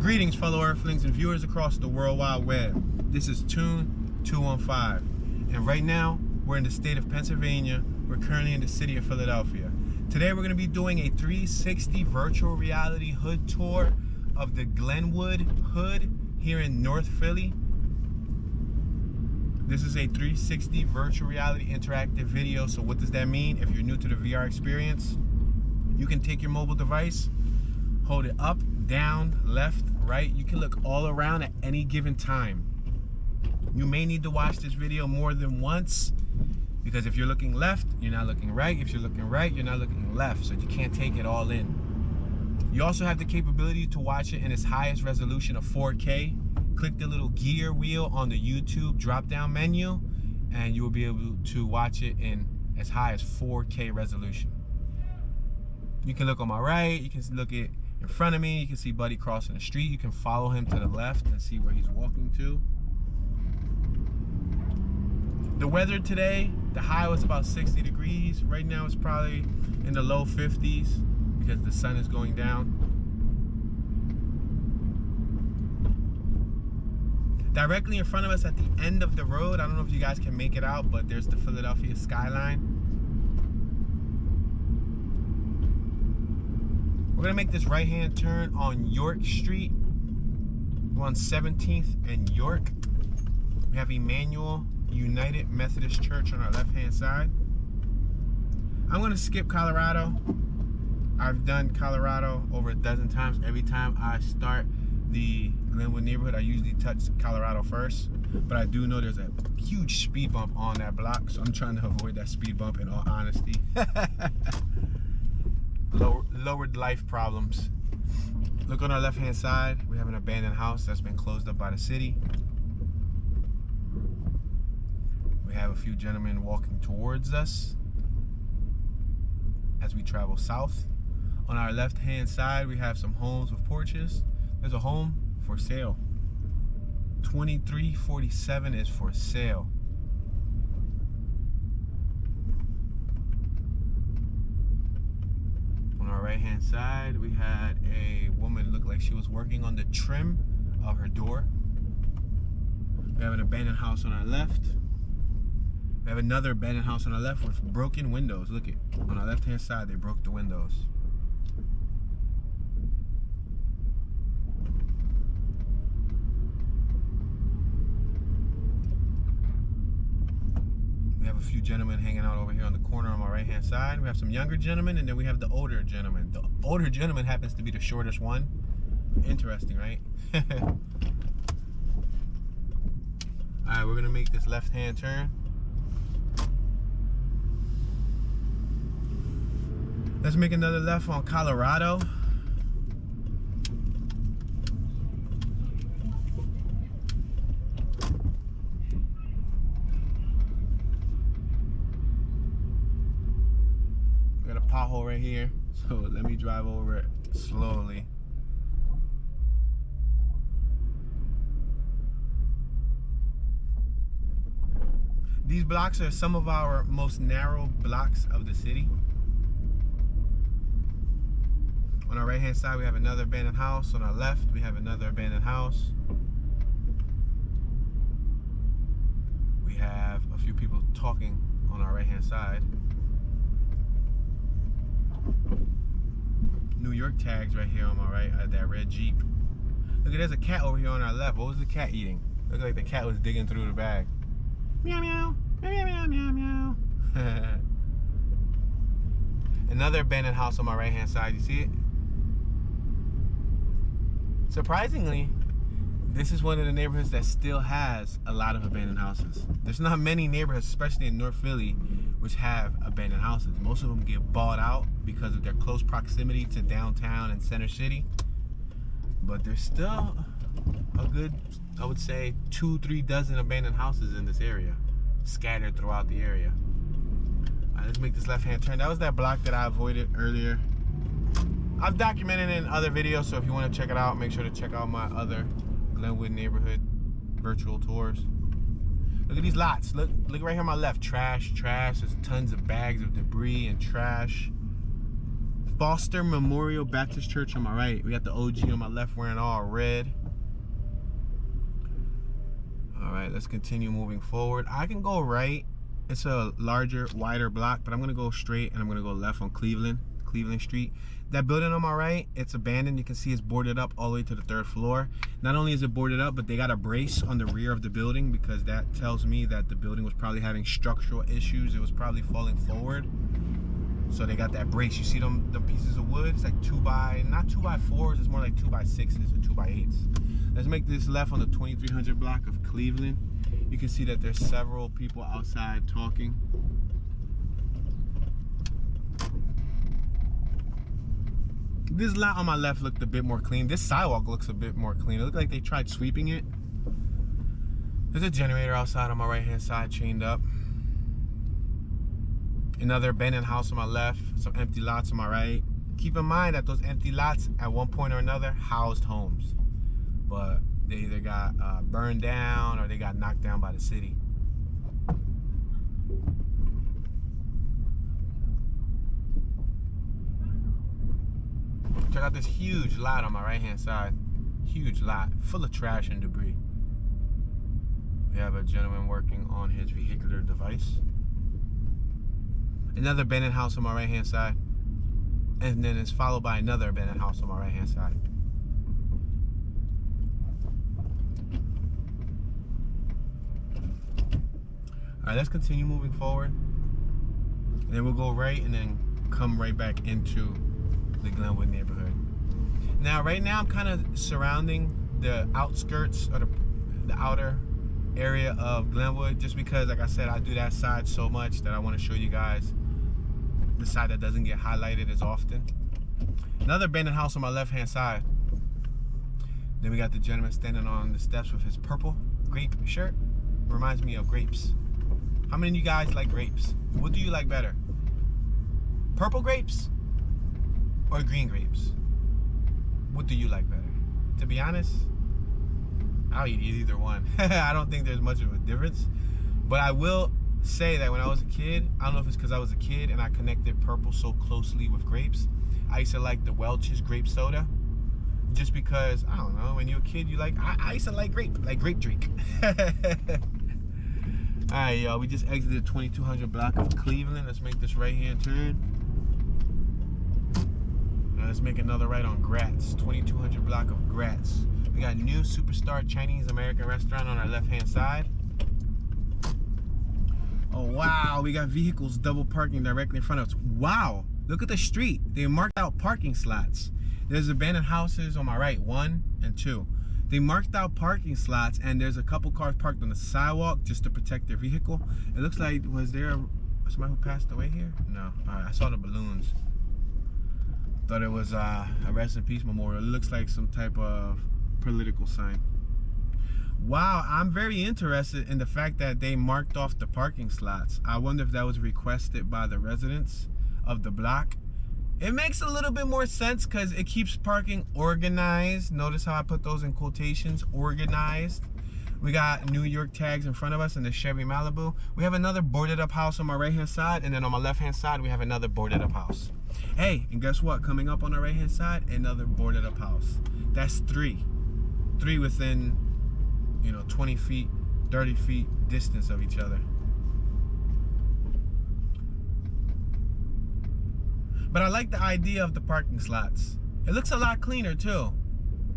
Greetings, fellow Earthlings and viewers across the World Wide Web. This is Tune 215, and right now we're in the state of Pennsylvania. We're currently in the city of Philadelphia. Today we're going to be doing a 360 virtual reality hood tour of the Glenwood hood here in North Philly. This is a 360 virtual reality interactive video. So what does that mean? If you're new to the VR experience, you can take your mobile device, hold it up, down, left, right. You can look all around at any given time. You may need to watch this video more than once, because if you're looking left, you're not looking right. If you're looking right, you're not looking left. So you can't take it all in. You also have the capability to watch it in its highest resolution of 4K. Click the little gear wheel on the YouTube drop-down menu, and you will be able to watch it in as high as 4K resolution. You can look on my right, you can look at in front of me, you can see Buddy crossing the street. You can follow him to the left and see where he's walking to. The weather today, the high was about 60 degrees. Right now it's probably in the low 50s because the sun is going down. Directly in front of us at the end of the road, I don't know if you guys can make it out, but there's the Philadelphia skyline. We're gonna make this right-hand turn on York Street. We're on 17th and York. We have Emmanuel United Methodist Church on our left-hand side. I'm gonna skip Colorado. I've done Colorado over a dozen times. Every time I start the Glenwood neighborhood, I usually touch Colorado first. But I do know there's a huge speed bump on that block, so I'm trying to avoid that speed bump in all honesty. Lowered life problems. Look on our left-hand side. We have an abandoned house that's been closed up by the city. We have a few gentlemen walking towards us as we travel south. On our left-hand side, we have some homes with porches. There's a home for sale. 2347 is for sale. Right-hand side, we had a woman look like she was working on the trim of her door. We have an abandoned house on our left. We have another abandoned house on our left with broken windows. Look at, on our left-hand side, they broke the windows. We have a few gentlemen hanging out over here on the corner on my right-hand side. We have some younger gentlemen, and then we have the older gentleman. The older gentleman happens to be the shortest one. Interesting, right? All right, we're gonna make this left-hand turn. Let's make another left on Colorado. Pothole right here, so let me drive over it slowly. These blocks are some of our most narrow blocks of the city. On our right hand side, we have another abandoned house. On our left, we have another abandoned house. We have a few people talking on our right hand side. New York tags right here on my right at that red Jeep. Look, there's a cat over here on our left. What was the cat eating? Looked like the cat was digging through the bag. Meow meow, meow meow meow meow meow. Another abandoned house on my right hand side. You see it? Surprisingly, this is one of the neighborhoods that still has a lot of abandoned houses. There's not many neighborhoods, especially in North Philly, which have abandoned houses. Most of them get bought out because of their close proximity to downtown and center city. But there's still a good, I would say, 2-3 dozen abandoned houses in this area, scattered throughout the area. All right, let's make this left-hand turn. That was that block that I avoided earlier. I've documented it in other videos, so if you want to check it out, make sure to check out my other Glenwood neighborhood virtual tours. Look at these lots. Look right here on my left. Trash. There's tons of bags of debris and trash. Foster Memorial Baptist Church on my right. We got the OG on my left wearing all red. All right, let's continue moving forward. I can go right. It's a larger, wider block, but I'm gonna go straight and I'm gonna go left on Cleveland Street. That building on my right, it's abandoned. You can see it's boarded up all the way to the 3rd floor. Not only is it boarded up, but they got a brace on the rear of the building because that tells me that the building was probably having structural issues. It was probably falling forward. So they got that brace. You see them pieces of wood? It's like not 2x4s, it's more like 2x6s or 2x8s. Let's make this left on the 2300 block of Cleveland. You can see that there's several people outside talking. This lot on my left looked a bit more clean. This sidewalk looks a bit more clean. It looked like they tried sweeping it. There's a generator outside on my right hand side chained up. Another abandoned house on my left, some empty lots on my right. Keep in mind that those empty lots at one point or another housed homes, but they either got burned down or they got knocked down by the city. Check out this huge lot on my right hand side. Huge lot, full of trash and debris. We have a gentleman working on his vehicular device. Another abandoned house on my right hand side, and then it's followed by another abandoned house on my right hand side. All right, let's continue moving forward, and then we'll go right and then come right back into the Glenwood neighborhood. Now right now I'm kind of surrounding the outskirts or the outer area of Glenwood, just because, like I said, I do that side so much that I want to show you guys the side that doesn't get highlighted as often. Another abandoned house on my left hand side. Then we got the gentleman standing on the steps with his purple grape shirt. Reminds me of grapes. How many of you guys like grapes? What do you like better? Purple grapes or green grapes? What do you like better? To be honest, I'll eat either one. I don't think there's much of a difference. But I will say that when I was a kid, I don't know if it's because I was a kid and I connected purple so closely with grapes, I used to like the Welch's grape soda. Just because, I don't know, when you're a kid, you like, I used to like grape drink. Alright, y'all, we just exited 2200 block of Cleveland. Let's make this right-hand turn. Now let's make another right on Gratz, 2200 block of Gratz. We got new Superstar Chinese American restaurant on our left-hand side. Oh, wow, we got vehicles double parking directly in front of us. Wow, look at the street. They marked out parking slots. There's abandoned houses on my right, 1 and 2. They marked out parking slots, and there's a couple cars parked on the sidewalk just to protect their vehicle. It looks like, was there somebody who passed away here? No, all right, I saw the balloons. Thought it was a rest in peace memorial. It looks like some type of political sign. Wow, I'm very interested in the fact that they marked off the parking slots. I wonder if that was requested by the residents of the block. It makes a little bit more sense because it keeps parking organized. Notice how I put those in quotations, organized. We got New York tags in front of us and the Chevy Malibu. We have another boarded up house on my right hand side, and then on my left hand side we have another boarded up house. Hey, and guess what? Coming up on our right hand side, another boarded up house. That's 3 within, you know, 20 feet, 30 feet distance of each other. But I like the idea of the parking slots. It looks a lot cleaner too.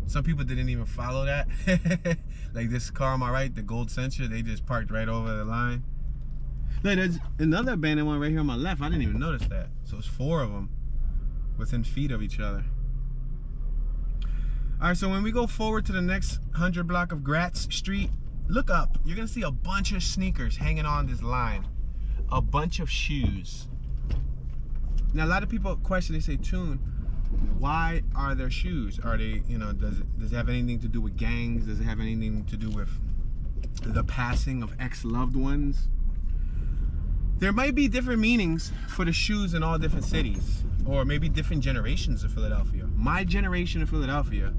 Some people didn't even follow that. Like this car on my right, the Gold Sentra, they just parked right over the line. Look, there's another abandoned one right here on my left. I didn't even notice that. So it's 4 of them within feet of each other. All right, so when we go forward to the next 100 block of Gratz Street, look up. You're gonna see a bunch of sneakers hanging on this line. A bunch of shoes. Now, a lot of people question, they say, Tune, why are there shoes? Are they, you know, does it have anything to do with gangs? Does it have anything to do with the passing of ex-loved ones? There might be different meanings for the shoes in all different cities, or maybe different generations of Philadelphia. My generation of Philadelphia,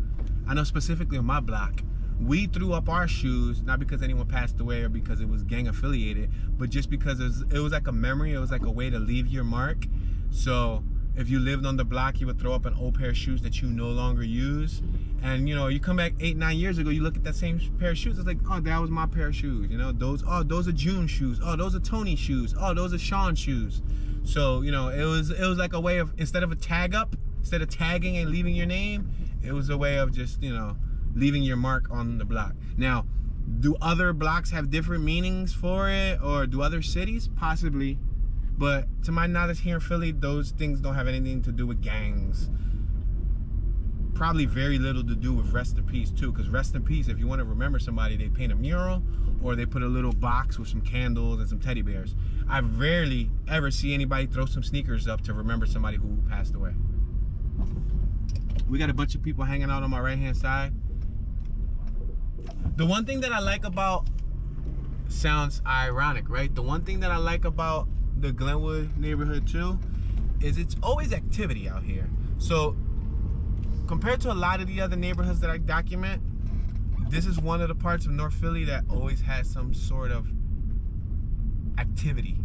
I know specifically on my block, we threw up our shoes, not because anyone passed away or because it was gang affiliated, but just because it was like a memory. It was like a way to leave your mark. So If you lived on the block, you would throw up an old pair of shoes that you no longer use. And you know, you come back 8-9 years ago, you look at that same pair of shoes, it's like, oh, that was my pair of shoes. You know, those are June shoes. Oh, those are Tony shoes. Oh, those are Sean shoes. So, you know, it was like a way of, instead of tagging and leaving your name, it was a way of just, you know, leaving your mark on the block. Now, do other blocks have different meanings for it, or do other cities? Possibly. But to my knowledge here in Philly, those things don't have anything to do with gangs. Probably very little to do with rest in peace too, because rest in peace, if you want to remember somebody, they paint a mural or they put a little box with some candles and some teddy bears. I rarely ever see anybody throw some sneakers up to remember somebody who passed away. We got a bunch of people hanging out on my right hand side. The one thing that I like about, sounds ironic, right? The one thing that I like about the Glenwood neighborhood too is it's always activity out here. So compared to a lot of the other neighborhoods that I document, this is one of the parts of North Philly that always has some sort of activity.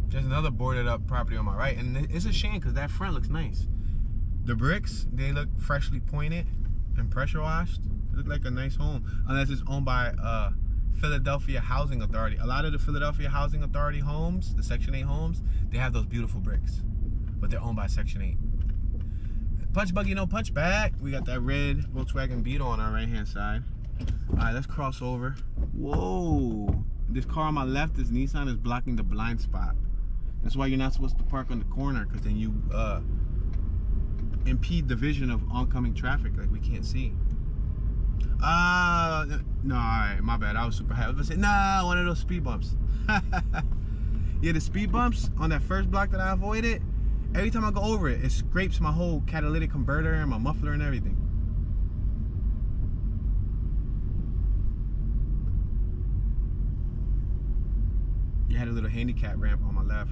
There's another boarded up property on my right, and it's a shame because that front looks nice. The bricks, they look freshly pointed and pressure washed. They look like a nice home, unless it's owned by Philadelphia Housing Authority. A lot of the Philadelphia Housing Authority homes, the Section 8 homes, they have those beautiful bricks, but they're owned by Section 8. Punch buggy, no punch back. We got that red Volkswagen Beetle on our right hand side. All right, let's cross over. Whoa, this car on my left, this Nissan, is blocking the blind spot. That's why you're not supposed to park on the corner, because then you impede the vision of oncoming traffic, like we can't see. No, all right, my bad. I was super happy. I was gonna say, nah, one of those speed bumps. Yeah, the speed bumps on that first block that I avoided, every time I go over it, it scrapes my whole catalytic converter and my muffler and everything. You had a little handicap ramp on my left.